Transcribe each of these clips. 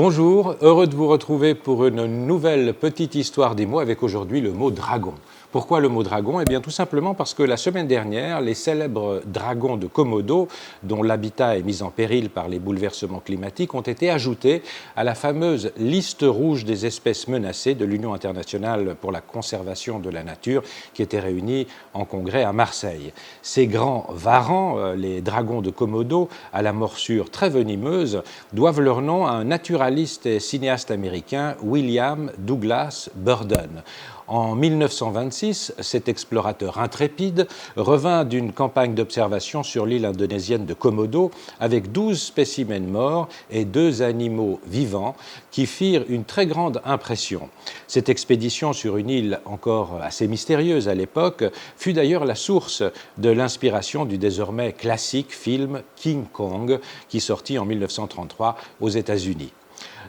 Bonjour, heureux de vous retrouver pour une nouvelle petite histoire des mots avec aujourd'hui le mot dragon. Pourquoi le mot dragon? Eh bien tout simplement parce que la semaine dernière, les célèbres dragons de Komodo, dont l'habitat est mis en péril par les bouleversements climatiques, ont été ajoutés à la fameuse liste rouge des espèces menacées de l'Union internationale pour la conservation de la nature qui était réunie en congrès à Marseille. Ces grands varans, les dragons de Komodo, à la morsure très venimeuse, doivent leur nom à un naturaliste et cinéaste américain, William Douglas Burden. En 1926, cet explorateur intrépide revint d'une campagne d'observation sur l'île indonésienne de Komodo avec 12 spécimens morts et 2 animaux vivants qui firent une très grande impression. Cette expédition sur une île encore assez mystérieuse à l'époque fut d'ailleurs la source de l'inspiration du désormais classique film King Kong qui sortit en 1933 aux États-Unis.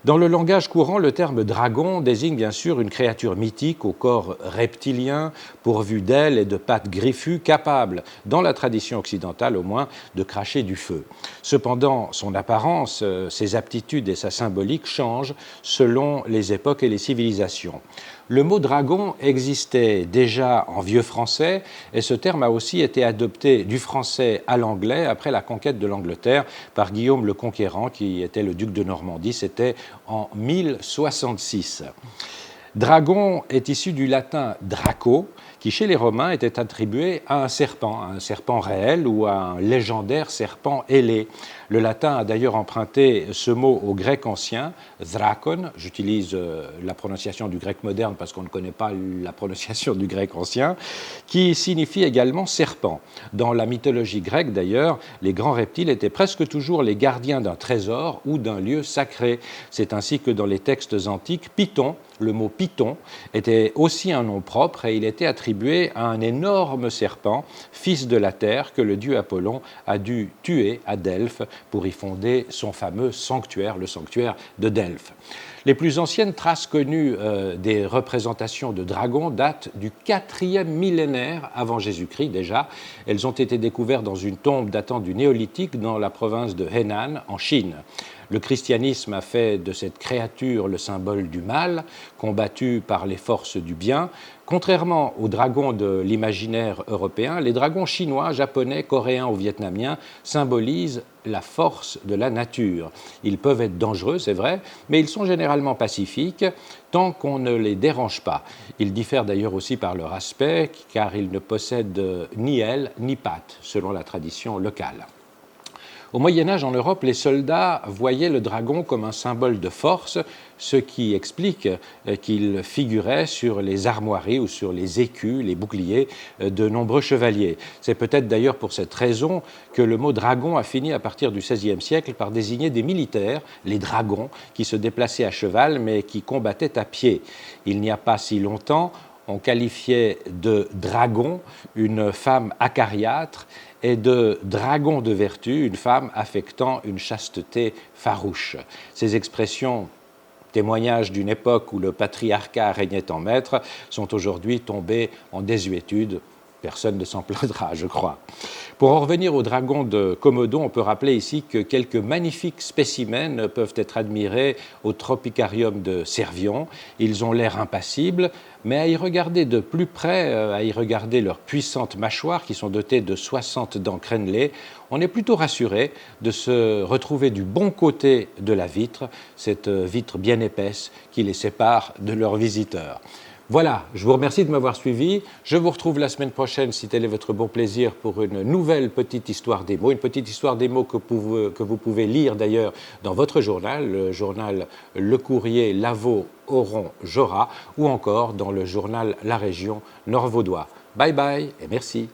Dans le langage courant, le terme dragon désigne bien sûr une créature mythique au corps reptilien, pourvue d'ailes et de pattes griffues, capable, dans la tradition occidentale au moins, de cracher du feu. Cependant, son apparence, ses aptitudes et sa symbolique changent selon les époques et les civilisations. Le mot dragon existait déjà en vieux français et ce terme a aussi été adopté du français à l'anglais après la conquête de l'Angleterre par Guillaume le Conquérant qui était le duc de Normandie, c'était en 1066. Dragon est issu du latin draco, qui chez les Romains était attribué à un serpent réel ou à un légendaire serpent ailé. Le latin a d'ailleurs emprunté ce mot au grec ancien, drakon, j'utilise la prononciation du grec moderne parce qu'on ne connaît pas la prononciation du grec ancien, qui signifie également serpent. Dans la mythologie grecque d'ailleurs, les grands reptiles étaient presque toujours les gardiens d'un trésor ou d'un lieu sacré. C'est ainsi que dans les textes antiques, Python, le mot Python, était aussi un nom propre et il était attribué à un énorme serpent, fils de la terre, que le dieu Apollon a dû tuer à Delphes pour y fonder son fameux sanctuaire, le sanctuaire de Delphes. Les plus anciennes traces connues des représentations de dragons datent du 4e millénaire avant Jésus-Christ déjà. Elles ont été découvertes dans une tombe datant du néolithique dans la province de Henan, en Chine. Le christianisme a fait de cette créature le symbole du mal, combattu par les forces du bien. Contrairement aux dragons de l'imaginaire européen, les dragons chinois, japonais, coréens ou vietnamiens symbolisent la force de la nature. Ils peuvent être dangereux, c'est vrai, mais ils sont généralement pacifiques tant qu'on ne les dérange pas. Ils diffèrent d'ailleurs aussi par leur aspect, car ils ne possèdent ni ailes ni pattes, selon la tradition locale. Au Moyen-Âge, en Europe, les soldats voyaient le dragon comme un symbole de force, ce qui explique qu'il figurait sur les armoiries ou sur les écus, les boucliers de nombreux chevaliers. C'est peut-être d'ailleurs pour cette raison que le mot dragon a fini à partir du XVIe siècle par désigner des militaires, les dragons, qui se déplaçaient à cheval mais qui combattaient à pied. Il n'y a pas si longtemps, on qualifiait de dragon une femme acariâtre et de dragon de vertu, une femme affectant une chasteté farouche. Ces expressions, témoignages d'une époque où le patriarcat régnait en maître, sont aujourd'hui tombées en désuétude. Personne ne s'en plaindra, je crois. Pour en revenir aux dragons de Komodo, on peut rappeler ici que quelques magnifiques spécimens peuvent être admirés au Tropicarium de Servion. Ils ont l'air impassibles, mais à y regarder de plus près, à y regarder leurs puissantes mâchoires qui sont dotées de 60 dents crénelées, on est plutôt rassuré de se retrouver du bon côté de la vitre, cette vitre bien épaisse qui les sépare de leurs visiteurs. Voilà, je vous remercie de m'avoir suivi. Je vous retrouve la semaine prochaine, si tel est votre bon plaisir, pour une nouvelle petite histoire des mots. Une petite histoire des mots que vous pouvez lire d'ailleurs dans votre journal, le journal Le Courrier, Lavaux, Oron, Jorat, ou encore dans le journal La Région Nord-Vaudois. Bye bye et merci.